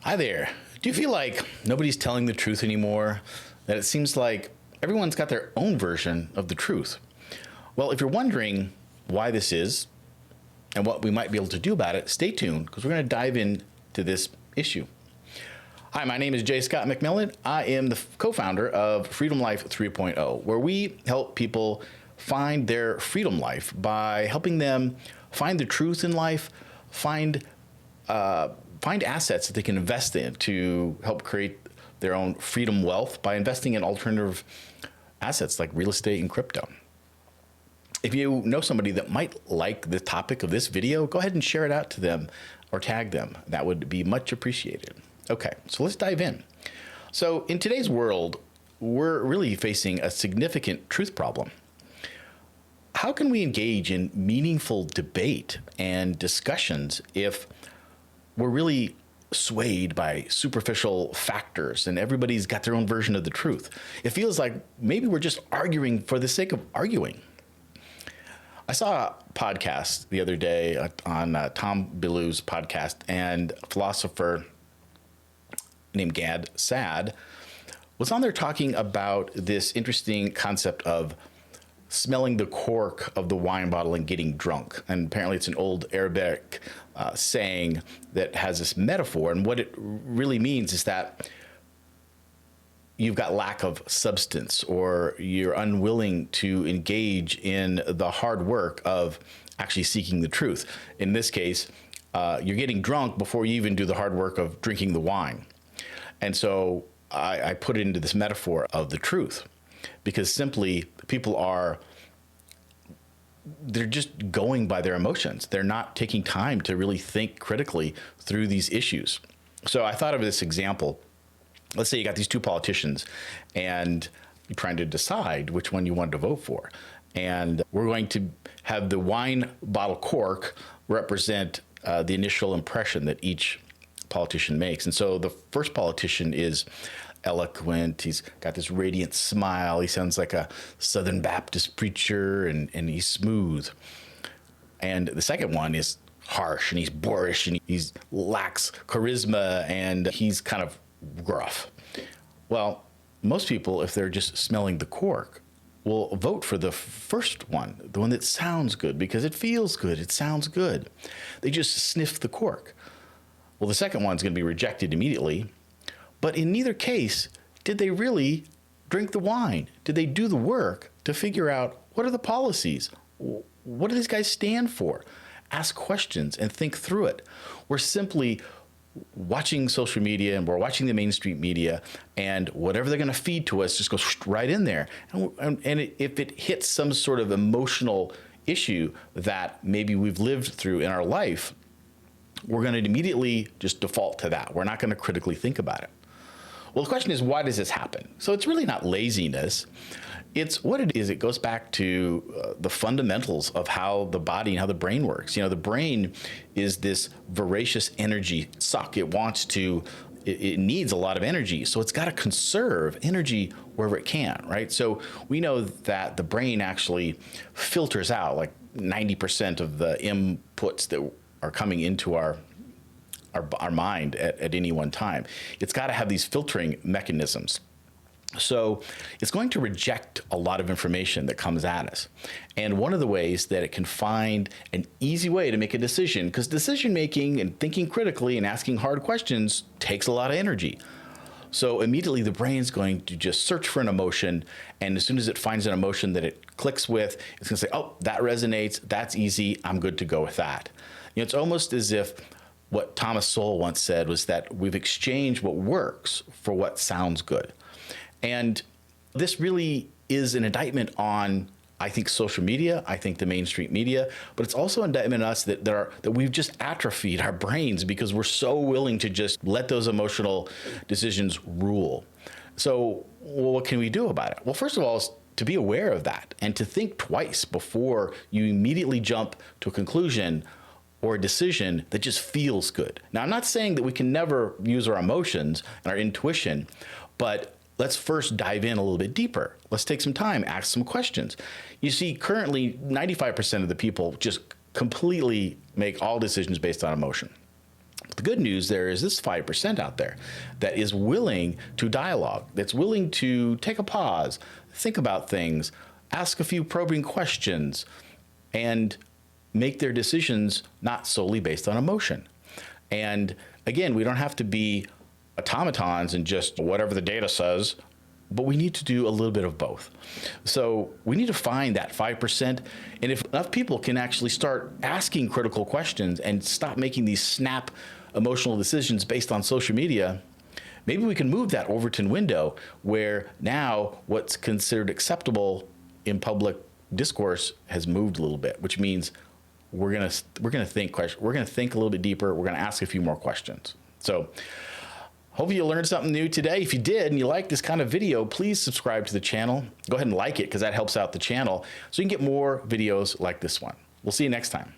Hi there. Do you feel like nobody's telling the truth anymore? That it seems like everyone's got their own version of the truth? Well, if you're wondering why this is and what we might be able to do about it, stay tuned because we're going to dive into this issue. Hi, my name is J. Scott MacMillan. I am the co-founder of Freedom Life 3.0, where we help people find their freedom life by helping them find the truth in life, find assets that they can invest in to help create their own freedom wealth by investing in alternative assets like real estate and crypto. If you know somebody that might like the topic of this video, go ahead and share it out to them or tag them. That would be much appreciated. Okay, so let's dive in. So in today's world, we're really facing a significant truth problem. How can we engage in meaningful debate and discussions if we're really swayed by superficial factors and everybody's got their own version of the truth? It feels like maybe we're just arguing for the sake of arguing. I saw a podcast the other day on Tom Bilyeu's podcast, and a philosopher named Gad Saad was on there talking about this interesting concept of smelling the cork of the wine bottle and getting drunk. And apparently it's an old Arabic saying that has this metaphor. And what it really means is that you've got lack of substance, or you're unwilling to engage in the hard work of actually seeking the truth. In this case, you're getting drunk before you even do the hard work of drinking the wine. And so I put it into this metaphor of the truth, because simply they're just going by their emotions. They're not taking time to really think critically through these issues. So I thought of this example. Let's say you got these two politicians and you're trying to decide which one you wanted to vote for. And we're going to have the wine bottle cork represent the initial impression that each politician makes. And so the first politician is eloquent. He's got this radiant smile. He sounds like a Southern Baptist preacher, and he's smooth. And the second one is harsh, and he's boorish, and he lacks charisma, and he's kind of gruff. Well, most people, if they're just smelling the cork, will vote for the first one, the one that sounds good, because it feels good, it sounds good. They just sniff the cork. Well, the second one's going to be rejected immediately. But in neither case did they really drink the wine. Did they do the work to figure out what are the policies? What do these guys stand for? Ask questions and think through it. We're simply watching social media, and we're watching the mainstream media, and whatever they're going to feed to us just goes right in there. And if it hits some sort of emotional issue that maybe we've lived through in our life, we're going to immediately just default to that. We're not going to critically think about it. Well, the question is, why does this happen? So it's really not laziness. It's what it is. It goes back to the fundamentals of how the body and how the brain works. You know, the brain is this voracious energy suck. It needs a lot of energy. So it's got to conserve energy wherever it can, right? So we know that the brain actually filters out like 90% of the inputs that are coming into our mind at any one time. It's got to have these filtering mechanisms. So it's going to reject a lot of information that comes at us. And one of the ways that it can find an easy way to make a decision, because decision making and thinking critically and asking hard questions takes a lot of energy. So immediately the brain's going to just search for an emotion, and as soon as it finds an emotion that it clicks with, it's going to say, oh, that resonates, that's easy, I'm good to go with that. You know, it's almost as if what Thomas Sowell once said was that we've exchanged what works for what sounds good. And this really is an indictment on, I think, social media, I think the mainstream media, but it's also an indictment on us that we've just atrophied our brains because we're so willing to just let those emotional decisions rule. So, well, what can we do about it? Well, first of all, is to be aware of that and to think twice before you immediately jump to a conclusion or a decision that just feels good. Now, I'm not saying that we can never use our emotions and our intuition, but let's first dive in a little bit deeper. Let's take some time, ask some questions. You see, currently, 95% of the people just completely make all decisions based on emotion. The good news there is this 5% out there that is willing to dialogue, that's willing to take a pause, think about things, ask a few probing questions, and make their decisions not solely based on emotion. And again, we don't have to be automatons and just whatever the data says, but we need to do a little bit of both. So we need to find that 5%. And if enough people can actually start asking critical questions and stop making these snap emotional decisions based on social media, maybe we can move that Overton window where now what's considered acceptable in public discourse has moved a little bit, which means we're gonna think a little bit deeper. We're gonna ask a few more questions. So hopefully you learned something new today. If you did and you like this kind of video, please subscribe to the channel. Go ahead and like it because that helps out the channel so you can get more videos like this one. We'll see you next time.